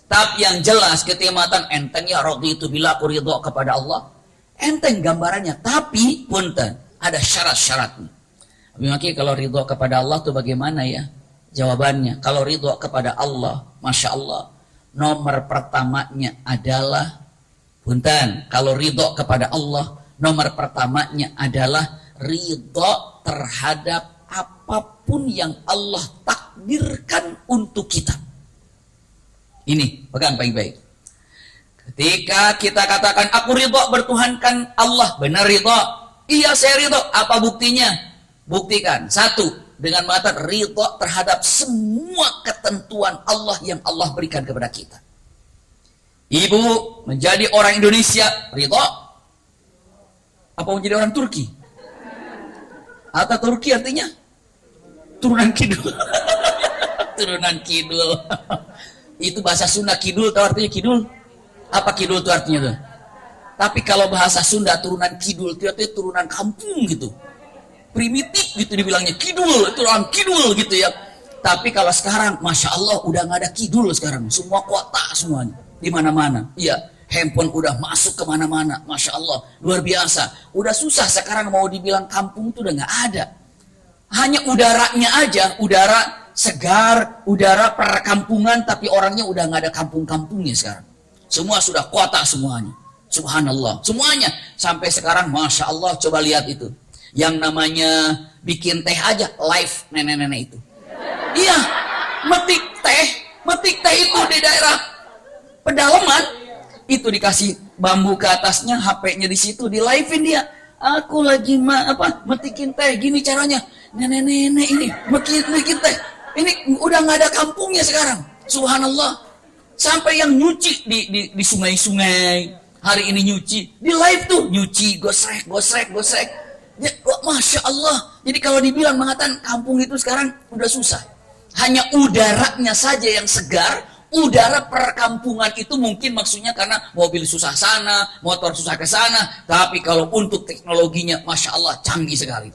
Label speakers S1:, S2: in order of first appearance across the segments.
S1: Tapi yang jelas ketika mengatakan enteng ya raditu billah, aku ridho kepada Allah. Enteng gambarannya, tapi punten ada syarat-syaratnya. Makanya kalau ridho kepada Allah tuh bagaimana ya? Jawabannya, kalau ridho kepada Allah, Masya Allah, nomor pertamanya adalah, punten, kalau ridho kepada Allah, nomor pertamanya adalah ridho terhadap apapun yang Allah takdirkan untuk kita. Ini, pegang baik-baik. Ketika kita katakan, aku ridho bertuhankan Allah, benar ridho? Iya saya ridho, apa buktinya? Buktikan, satu, dengan mengatakan ridho terhadap semua ketentuan Allah yang Allah berikan kepada kita. Ibu menjadi orang Indonesia, ridho? Apa menjadi orang Turki? Atau Turki artinya? Turunan kidul. Turunan kidul. Itu bahasa Sunda kidul, tahu artinya kidul? Apa kidul itu artinya tuh? Tapi kalau bahasa Sunda turunan kidul itu artinya turunan kampung gitu. Primitif gitu dibilangnya, kidul, itu orang kidul gitu ya. Tapi kalau sekarang, Masya Allah, udah nggak ada kidul sekarang. Semua kota semuanya, di mana-mana. Iya, handphone udah masuk kemana-mana, Masya Allah, luar biasa. Udah susah sekarang mau dibilang kampung itu udah nggak ada. Hanya udaranya aja, udara segar, udara perkampungan, tapi orangnya udah nggak ada kampung-kampungnya sekarang. Semua sudah kota semuanya. Subhanallah, semuanya. Sampai sekarang, Masya Allah, coba lihat itu. Yang namanya bikin teh aja live nenek-nenek itu. Iya, metik teh itu di daerah pedalaman itu dikasih bambu ke atasnya, HP-nya di situ, di live-in dia. Aku lagi metikin teh, gini caranya. Nenek-nenek ini bikin teh. Ini udah nggak ada kampungnya sekarang. Subhanallah. Sampai yang nyuci di sungai-sungai hari ini nyuci di live tuh, nyuci gosrek. Ya, Masya Allah. Jadi kalau dibilang mengatakan kampung itu sekarang udah susah. Hanya udaranya saja yang segar. Udara perkampungan itu mungkin maksudnya karena mobil susah sana, motor susah ke sana. Tapi kalau untuk teknologinya, Masya Allah, canggih sekali.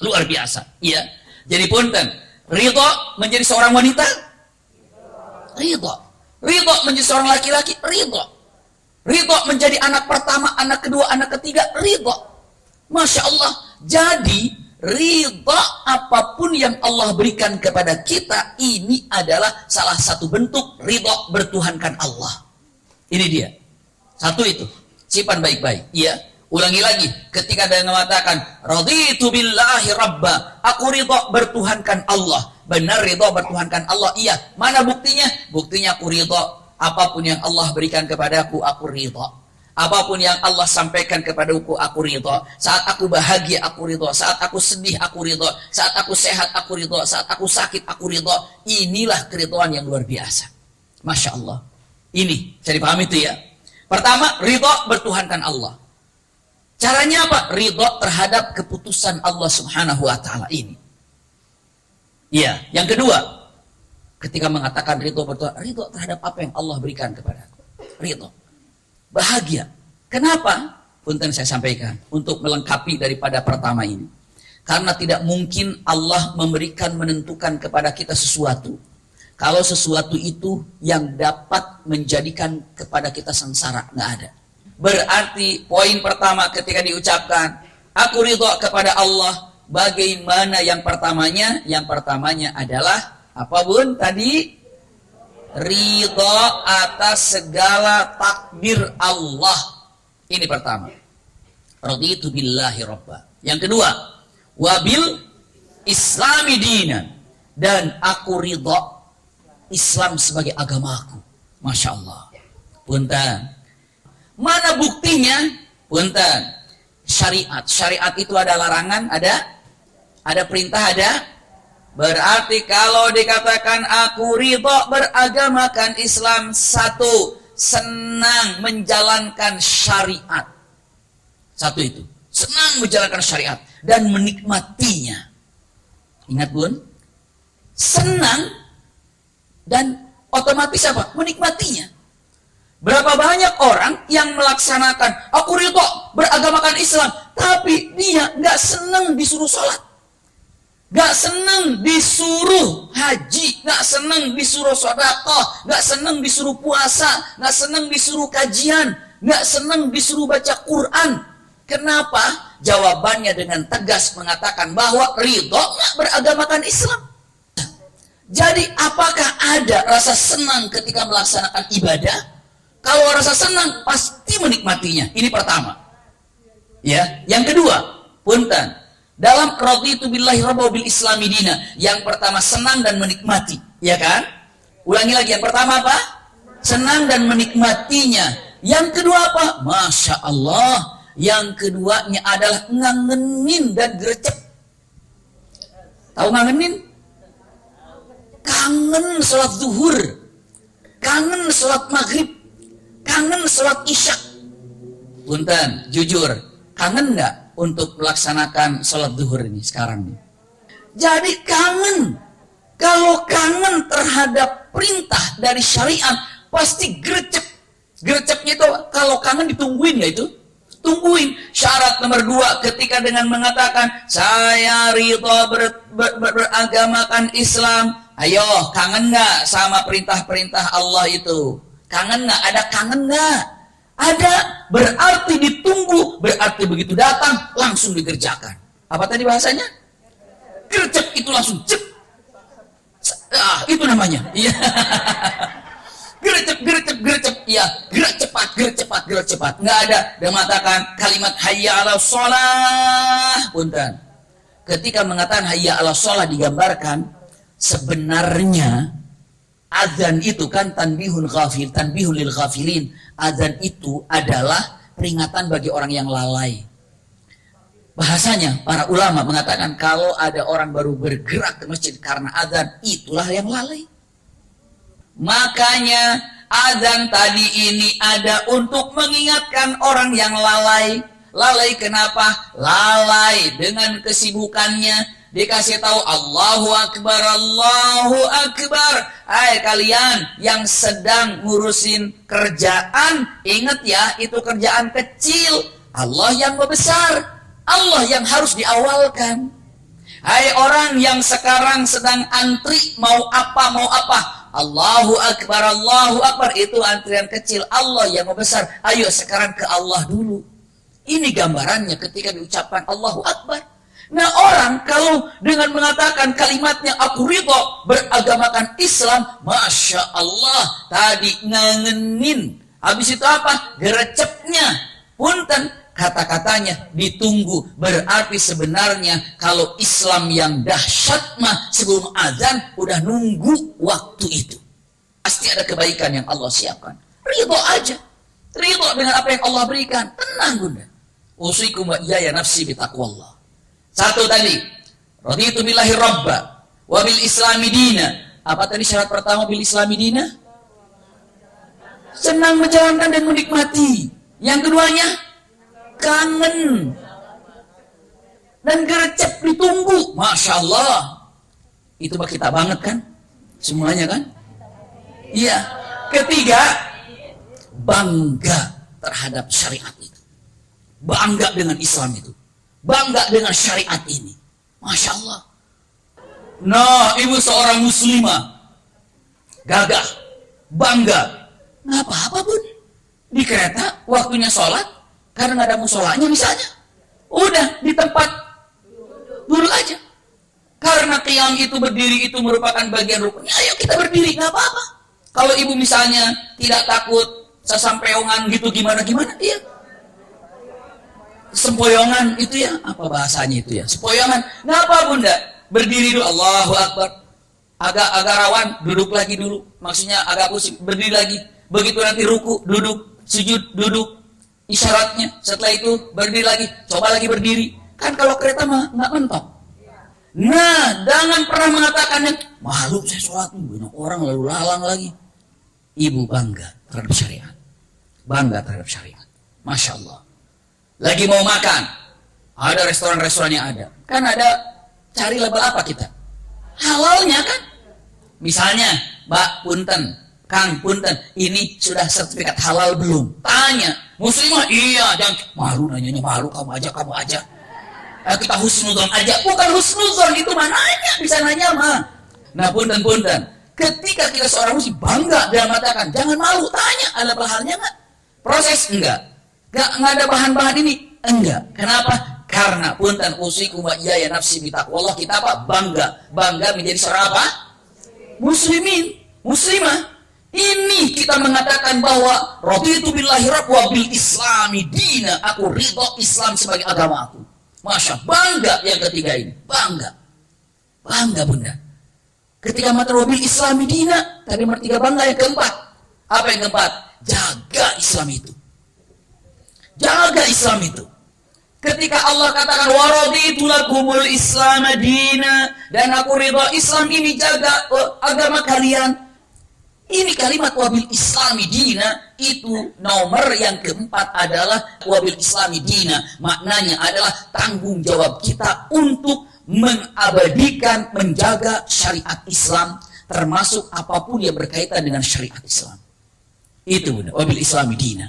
S1: Luar biasa. Iya. Jadi punten, ridho menjadi seorang wanita? Ridho. Ridho menjadi seorang laki-laki? Ridho. Ridho menjadi anak pertama, anak kedua, anak ketiga? Ridho. Masya Allah, jadi ridha apapun yang Allah berikan kepada kita, ini adalah salah satu bentuk ridha bertuhankan Allah. Ini dia. Satu itu. Simpan baik-baik. Iya. Ulangi lagi. Ketika dia mengatakan, raditu billahi rabba. Aku ridha bertuhankan Allah. Benar ridha bertuhankan Allah. Iya. Mana buktinya? Buktinya aku ridha. Apapun yang Allah berikan kepadaku, aku ridha. Apapun yang Allah sampaikan kepadaku, aku ridho. Saat aku bahagia, aku ridho. Saat aku sedih, aku ridho. Saat aku sehat, aku ridho. Saat aku sakit, aku ridho. Inilah keridhaan yang luar biasa. Masya Allah. Ini, jadi paham itu ya. Pertama, ridho bertuhankan Allah. Caranya apa? Ridho terhadap keputusan Allah Subhanahu wa Ta'ala ini. Iya. Yang kedua, ketika mengatakan ridho bertuhan, ridho terhadap apa yang Allah berikan kepadaku. Ridho. Bahagia. Kenapa? Punten saya sampaikan untuk melengkapi daripada pertama ini. Karena tidak mungkin Allah menentukan kepada kita sesuatu kalau sesuatu itu yang dapat menjadikan kepada kita sengsara, nggak ada. Berarti poin pertama ketika diucapkan aku ridho kepada Allah, bagaimana yang pertamanya? Yang pertamanya adalah apa bun tadi? Ridho atas segala takdir Allah. Ini pertama. Raditu billahi rabba. Yang kedua, wabil islami dinan. Dan aku ridho Islam sebagai agamaku. Masya Allah. Punten. Mana buktinya? Punten. Syariat. Syariat itu ada larangan, ada perintah, ada. Berarti kalau dikatakan aku ridho beragamakan Islam, satu, senang menjalankan syariat. Satu itu, senang menjalankan syariat dan menikmatinya. Ingat bun, senang dan otomatis apa? Menikmatinya. Berapa banyak orang yang melaksanakan aku ridho beragamakan Islam, tapi dia nggak senang disuruh sholat. Gak seneng disuruh haji, gak seneng disuruh sedekah, gak seneng disuruh puasa, gak seneng disuruh kajian, gak seneng disuruh baca Quran. Kenapa? Jawabannya dengan tegas mengatakan bahwa ridho gak beragamakan Islam. Jadi apakah ada rasa senang ketika melaksanakan ibadah? Kalau rasa senang pasti menikmatinya. Ini pertama. Ya, yang kedua, punten. Dalam raditu billahi rabba bil islami dina, yang pertama senang dan menikmati, ya kan? Ulangi lagi, yang pertama apa? Senang dan menikmatinya. Yang kedua apa? Masya Allah. Yang keduanya adalah ngangenin dan gercep. Tahu ngangenin? Kangen sholat zuhur, kangen sholat maghrib, kangen sholat isya. Punten, jujur, kangen nggak untuk melaksanakan sholat zuhur ini sekarang nih? Jadi kangen. Kalau kangen terhadap perintah dari syariat, pasti gercep. Gercepnya itu kalau kangen ditungguin nggak itu? Tungguin. Syarat nomor 2 ketika dengan mengatakan saya ridho beragamakan Islam. Ayo, kangen nggak sama perintah-perintah Allah itu? Kangen nggak? Ada kangen nggak? Ada, berarti ditunggu, berarti begitu datang langsung dikerjakan. Apa tadi bahasanya? Gercep itu langsung cep. Itu namanya. Iya. Gercep. Ya, gerak cepat. Nggak ada yang mengatakan kalimat hayya 'alas shalah. Punten. Ketika mengatakan hayya 'alas shalah digambarkan sebenarnya azan itu kan tanbihul lil ghafilin. Azan itu adalah peringatan bagi orang yang lalai. Bahasanya para ulama mengatakan kalau ada orang baru bergerak ke masjid karena azan, itulah yang lalai. Makanya azan tadi ini ada untuk mengingatkan orang yang lalai. Lalai kenapa? Lalai dengan kesibukannya. Dikasih tahu Allahu Akbar, Allahu Akbar. Hai kalian yang sedang ngurusin kerjaan, ingat ya, itu kerjaan kecil. Allah yang besar, Allah yang harus diawalkan. Hai orang yang sekarang sedang antri, mau apa? Allahu Akbar, itu antrian kecil. Allah yang besar, ayo sekarang ke Allah dulu. Ini gambarannya ketika diucapkan Allahu Akbar. Nah orang kalau dengan mengatakan kalimatnya aku ridho beragamakan Islam, Masya Allah, tadi ngangenin. Habis itu apa? Gerecepnya. Punten, kata-katanya ditunggu. Berarti sebenarnya kalau Islam yang dahsyat mah sebelum azan udah nunggu waktu itu. Pasti ada kebaikan yang Allah siapkan. Ridho aja. Ridho dengan apa yang Allah berikan. Tenang bunda. Usikum wa iyaya nafsi bitaqwallah. Satu tadi, raditu billahi rabba wa bil islami dina. Apa tadi syarat pertama bil islami dina? Senang menjalankan dan menikmati. Yang keduanya, kangen dan gercep ditunggu. Masya Allah. Itu mah kita banget kan? Semuanya kan? Iya. Ketiga, bangga terhadap syariat itu. Bangga dengan Islam itu. Bangga dengan syariat ini. Masya Allah. Nah, ibu seorang muslimah. Gagah. Bangga. Nggak apa-apa bun. Di kereta, waktunya sholat. Karena nggak ada musolanya misalnya. Udah, di tempat. Duduk aja. Karena qiyam itu berdiri itu merupakan bagian rukunnya. Ayo kita berdiri, nggak apa-apa. Kalau ibu misalnya tidak takut sesampeongan gitu gimana-gimana, iya. Sempoyongan itu ya, apa bahasanya itu ya? Sempoyongan. Ngapa bunda? Berdiri dulu, Allahu Akbar. Agak rawan, duduk lagi dulu. Maksudnya agak pusing, berdiri lagi. Begitu nanti ruku, duduk, sujud, duduk. Isyaratnya, setelah itu berdiri lagi. Coba lagi berdiri. Kan kalau kereta mah nggak mentok. Nah, jangan pernah mengatakan malu saya sholat, banyak orang lalu lalang lagi. Ibu bangga terhadap syariat. Bangga terhadap syariat. Masya Allah. Lagi mau makan, ada restoran-restoran yang ada. Kan ada, cari label apa kita? Halalnya kan? Misalnya, Mbak Punten, Kang Punten, ini sudah sertifikat halal belum? Tanya, muslimah, iya, jangan malu nanyanya, malu, kamu aja. kita husnuzon aja. Bukan husnuzon, itu mananya bisa nanya mah. Nah punten. Ketika kita seorang muslim bangga dia mengatakan, jangan malu, tanya ada bahannya nggak? Proses enggak ada bahan-bahan ini enggak. Kenapa? Karena punten usikum wa iyaya nafsi bitaqwallah, kita apa? Bangga menjadi seorang apa? Muslimah. Ini kita mengatakan bahwa raditu billahi rabb wa bil islami dina, aku ridho Islam sebagai agama aku. Masya, bangga yang ketiga ini, bangga bunda. Ketika mata wa bil islami dina, tadi nomor 3 bangga. Yang keempat, apa yang keempat? Jaga Islam itu. Ketika Allah katakan wa raditu lakumul islam dina, dan aku ridho Islam ini, jaga agama kalian. Ini kalimat wabil islami dina, itu nomor yang keempat adalah wabil islami dina. Maknanya adalah tanggung jawab kita untuk mengabadikan, menjaga syariat Islam, termasuk apapun yang berkaitan dengan syariat Islam. Itu wabil islami dina.